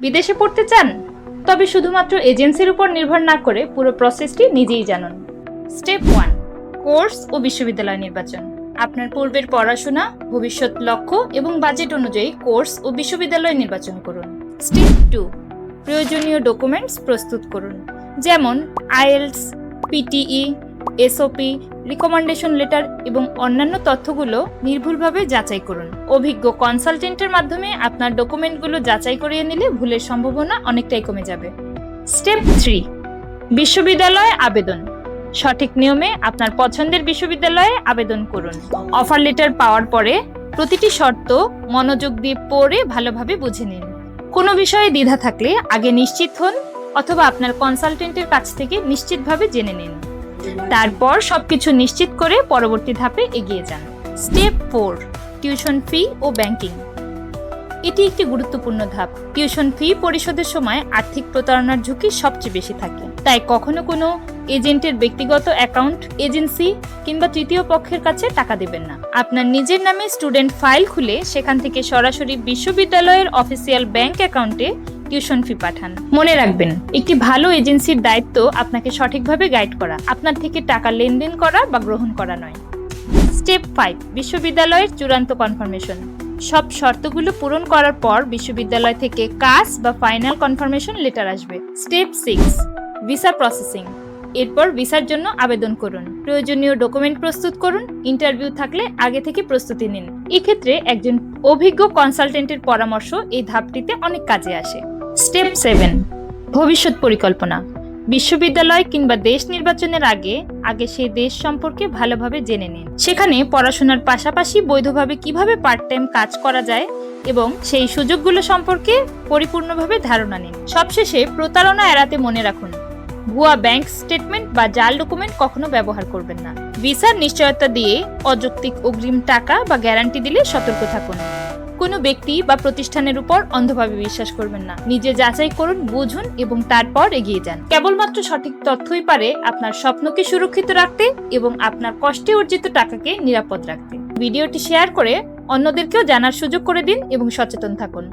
বিদেশে পড়তে চান? তবে শুধুমাত্র এজেন্সির উপর নির্ভর না করে পুরো প্রসেসটি নিজেই জানুন। স্টেপ 1, কোর্স ও বিশ্ববিদ্যালয় নির্বাচন। আপনার পূর্বের পড়াশোনা, ভবিষ্যৎ লক্ষ্য এবং বাজেট অনুযায়ী কোর্স ও বিশ্ববিদ্যালয় নির্বাচন করুন। স্টেপ 2, প্রয়োজনীয় ডকুমেন্টস প্রস্তুত করুন, যেমন IELTS, PTE, SOP, recommendation letter এবং অন্যান্য তথ্যগুলো নির্ভুলভাবে যাচাই করুন। অভিজ্ঞ কনসালটেন্টের মাধ্যমে আপনার ডকুমেন্টগুলো যাচাই করিয়ে নিলে ভুলের সম্ভাবনা অনেকটাই কমে যাবে। স্টেপ 3, বিশ্ববিদ্যালয়ে আবেদন। সঠিক নিয়মে আপনার পছন্দের বিশ্ববিদ্যালয়ে আবেদন করুন। অফার লেটার পাওয়ার পরে প্রতিটি শর্ত মনোযোগ দিয়ে পড়ে ভালোভাবে বুঝে নিন। কোনো বিষয়ে দ্বিধা থাকলে আগে নিশ্চিত হন অথবা আপনার কনসালটেন্টের কাছ থেকে নিশ্চিতভাবে জেনে নিন। তারপর সবকিছু নিশ্চিত করে পরবর্তী ধাপে এগিয়ে যান। স্টেপ 4, টিউশন ফি ও ব্যাংকিং। এটি একটি গুরুত্বপূর্ণ ধাপ। টিউশন ফি পরিশোধের সময় আর্থিক প্রতারণার ঝুঁকি সবচেয়ে বেশি থাকে, তাই কখনো কোনো এজেন্টের ব্যক্তিগত অ্যাকাউন্ট, এজেন্সি কিংবা তৃতীয় পক্ষের কাছে টাকা দেবেন না। আপনার নিজের নামে স্টুডেন্ট ফাইল খুলে সেখান থেকে সরাসরি বিশ্ববিদ্যালয়ের অফিসিয়াল ব্যাংক অ্যাকাউন্টে টিউশন ফি পাঠান। মনে রাখবেন, একটি ভালো এজেন্সির দায়িত্ব আপনাকে সঠিকভাবে গাইড করা, আপনার থেকে টাকা লেনদেন করা বা গ্রহণ করা নয়। স্টেপ 5, বিশ্ববিদ্যালয়ের চূড়ান্ত কনফার্মেশন। সব শর্তগুলো পূরণ করার পর বিশ্ববিদ্যালয় থেকে কাস বা ফাইনাল কনফার্মেশন লেটার আসবে। Step 6, visa processing. এরপর ভিসার জন্য আবেদন করুন। প্রয়োজনীয় ডকুমেন্ট প্রস্তুত করুন। ইন্টারভিউ থাকলে আগে থেকে প্রস্তুতি নিন। এক্ষেত্রে একজন অভিজ্ঞ কনসালটেন্টের পরামর্শ এই ধাপটিতে অনেক কাজে আসে। স্টেপ 7, ভবিষ্যৎ পরিকল্পনা। বিশ্ববিদ্যালয় কিংবা দেশ নির্বাচনের আগে সেই দেশ সম্পর্কে ভালোভাবে জেনে নিন। সেখানে পড়াশোনার পাশাপাশি বৈধভাবে কিভাবে পার্ট টাইম কাজ করা যায় এবং সেই সুযোগগুলো সম্পর্কে পরিপূর্ণভাবে ধারণা নিন। সবশেষে প্রতারণা এড়াতে মনে রাখুন, ভুয়া ব্যাংক স্টেটমেন্ট বা জাল ডকুমেন্ট কখনো ব্যবহার করবেন না। ভিসার নিশ্চয়তা দিয়ে অযৌক্তিক অগ্রিম টাকা বা গ্যারান্টি দিলে সতর্ক থাকুন। কোনো ব্যক্তি বা প্রতিষ্ঠানের উপর অন্ধভাবে বিশ্বাস করবেন না। নিজে যাচাই করুন, বুঝুন এবং তারপর এগিয়ে যান। কেবলমাত্র সঠিক তথ্যই পারে আপনার স্বপ্নকে সুরক্ষিত রাখতে এবং আপনার কষ্টে অর্জিত টাকাকে নিরাপদ রাখতে। ভিডিওটি শেয়ার করে অন্যদেরকেও জানার সুযোগ করে দিন এবং সচেতন থাকুন।